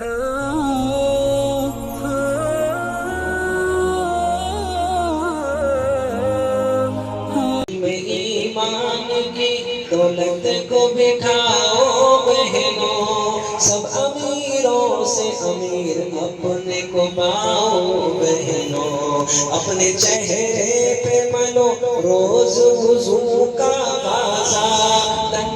ایمان کی دولت کو بٹھاؤ بہنوں، سب امیروں سے امیر اپنے کو پاؤ بہنوں، اپنے چہرے پہ ملو روز وضو کا غازہ،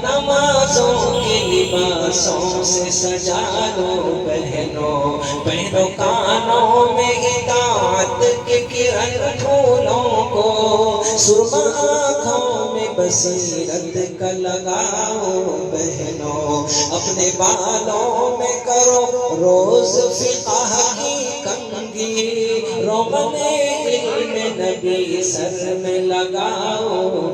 نمازوں کے لباسوں سے سجا لو بہنوں، پہنو کانوں میں اطاعت کے کرن پھولوں کو، سرما آنکھوں میں بصیرت کا لگاؤ بہنوں، اپنے بالوں میں کرو روز فقہ کی کنگھی، روغن علم نبی سر میں لگاؤ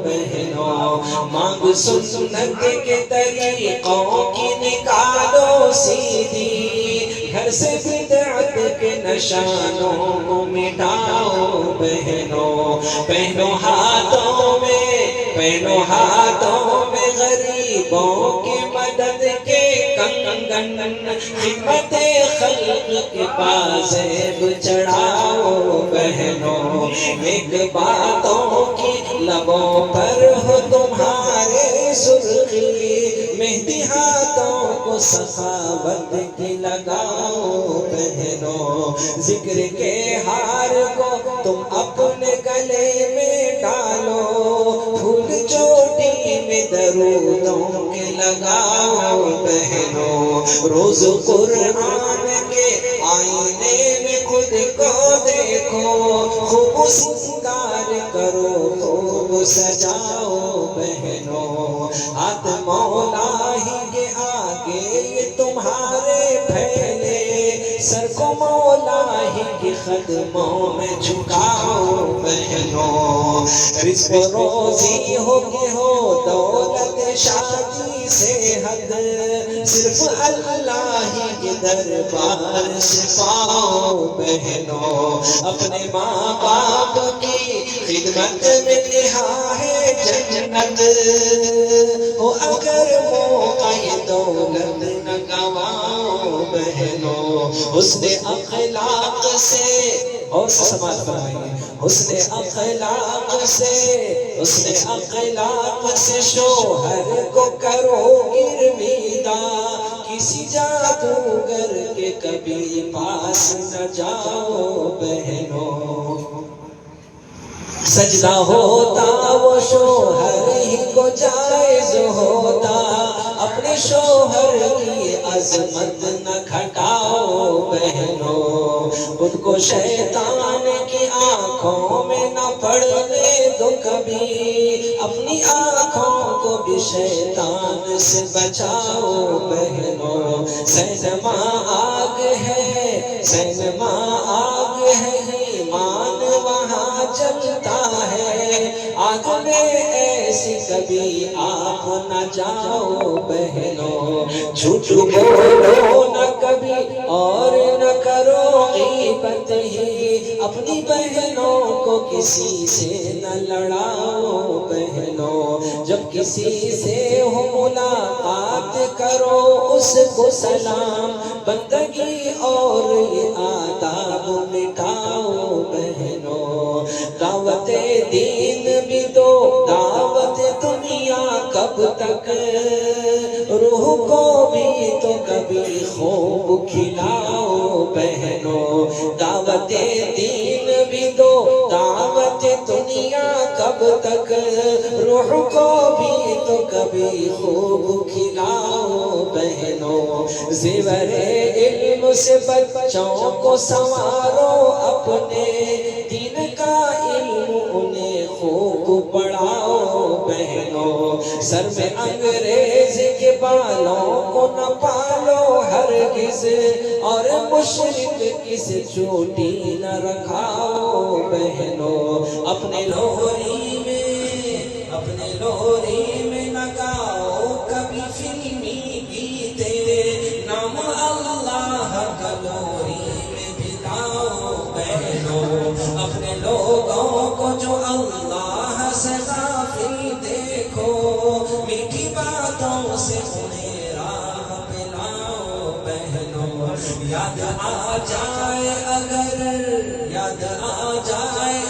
بہنوں، مانگ سنت کے طریقوں کی نکالو سیدھی، گھر سے بدعت کے نشانوں کو مٹاؤ بہنوں، پہنو ہاتھوں میں غریبوں کی مدد کے کنگن، خدمت خلق کے پازیب چڑھاؤ بہنوں، ایک باتوں کی لبوں پر ہو تمہارے سرخی، مہندی ہاتھوں کو سخاوت کی لگاؤ بہنوں، ذکر کے ہار کو تم اپنے گلے میں ڈالو، پھول چوٹی میں درودوں کے لگاؤ بہنوں، روز قرآن کے آئینے میں خود کو دیکھو، خوب سنگار کرو خوب سجاؤ بہنوں، ہاتھ مولا ہی کے آگے یہ تمہارے پھیلے، سر کو مولا ہی کے قدموں میں جھکاؤ بہنوں، رزق روزی ہو کہ ہو دولت شادی صحت، صرف اللہ ہی کے دربار سے پاؤ بہنوں، اپنے ماں باپ کی خدمت میں نہا ہے جنت، ہو اگر موقع دولت نہ گواؤ بہنوں، حسن اخلاق سے اور سماج بنائیے، حسن اخلاق سے شوہر کو کرو گرویدہ، کسی جادوگر کے کبھی پاس نہ جاؤ بہنوں، سجدہ ہوتا وہ شوہر ہی کو جائز ہوتا، اپنے شوہر کی عظمت نہ گھٹاؤ بہنوں، خود کو شیطان کی آنکھوں میں نہ پڑنے دو کبھی، اپنی آنکھوں کو بھی شیطان سے بچاؤ بہنوں، سینما آگ ہے ایمان وہاں چلتا ہے، آگ میں ایسی کبھی آپ نہ جاؤ بہنوں، جھوٹ بولو نہ کبھی اور نہ کرو غیبت ہی، اپنی بہنوں کو کسی سے نہ لڑاؤ بہنوں، جب کسی سے ہو ملاقات کرو اس کو سلام، بندگی اور یہ آداب مٹاؤ بہنوں، دعوت دین بھی دو دعوت دنیا کب تک، روح کو بھی تو کبھی خوب کھلاؤ بہنوں، دعوت دین بھی دو دعوت دنیا کب تک، روح کو بھی تو کبھی خوب کھلاؤ بہنوں، زیور علم سے بچوں کو سنوارو، اپنے دین کا علم انہیں خوب پڑھاؤ بہنوں، سر میں انگریز کے بالوں کو نہ پالو ہرگز، اور مشرک کس چوٹی نہ رکھاؤ بہنوں، اپنے لوری میں نہ گاؤ کبھی فلمی گیتے، نام اللہ کا لوری میں بھی گاؤ بہنوں، اپنے لوگوں کو جو اللہ سے غافل دیکھو، میٹھی باتوں سے انہیں راہ پہ لاؤ بہنوں، یاد آ جائے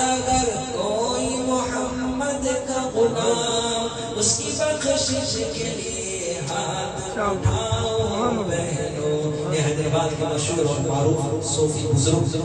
اگر کوئی محمد کا غلام اس کی بخشش کے لیے ہاتھ اٹھاؤ بہنوں. یہ حیدرآباد کے مشہور اور معروف صوفی بزرگ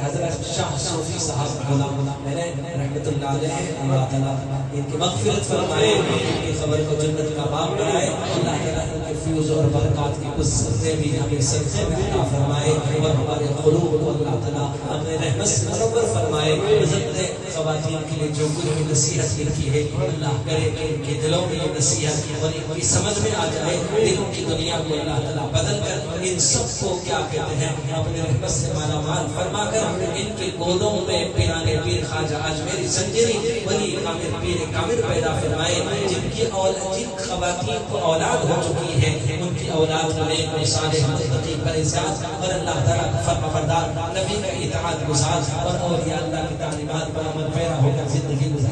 حضرت شاہ صوفی صاحب غلام رحمت اللہ علیہ. اللہ تعالیٰ ان کی مغفرت فرمائے، ان کی قبر کو جنت کا باب بنائے. اللہ تعالیٰ ان کے فیوز اور برکات کی وسعت بھی ہمیں صدقے میں عطا فرمائے اور ہمارے قلوب کو اللہ تعالیٰ اپنے رحمت سے منور فرمائے. حضرت خواتین کے لیے جو کچھ بھی نصیحت لکھی ہے اللہ کرے کہ ان کے دلوں میں یہ نصیحت اور ان کی سمجھ میں آ جائے. دلوں کی دنیا کو اللہ تعالیٰ بدل کر ان سب کو کیا کہتے ہیں اپنے رحمت سے مالا مال فرما کر ان کے گودوں میں پیرانے پیر خواجہ اجمیری سنجری ولی کامل پیر کامل پیدا فرمائے. جن خواتین کو اولاد ہو چکی ہے ان کی اولاد کو نیک و صالح متقی پرہیزگار اور اللہ تعالیٰ کا فرما بردار نبی کا اطاعت گزار اور اولیاء اللہ کی تعلیمات پر عمل پیرا ہو کر زندگی گزار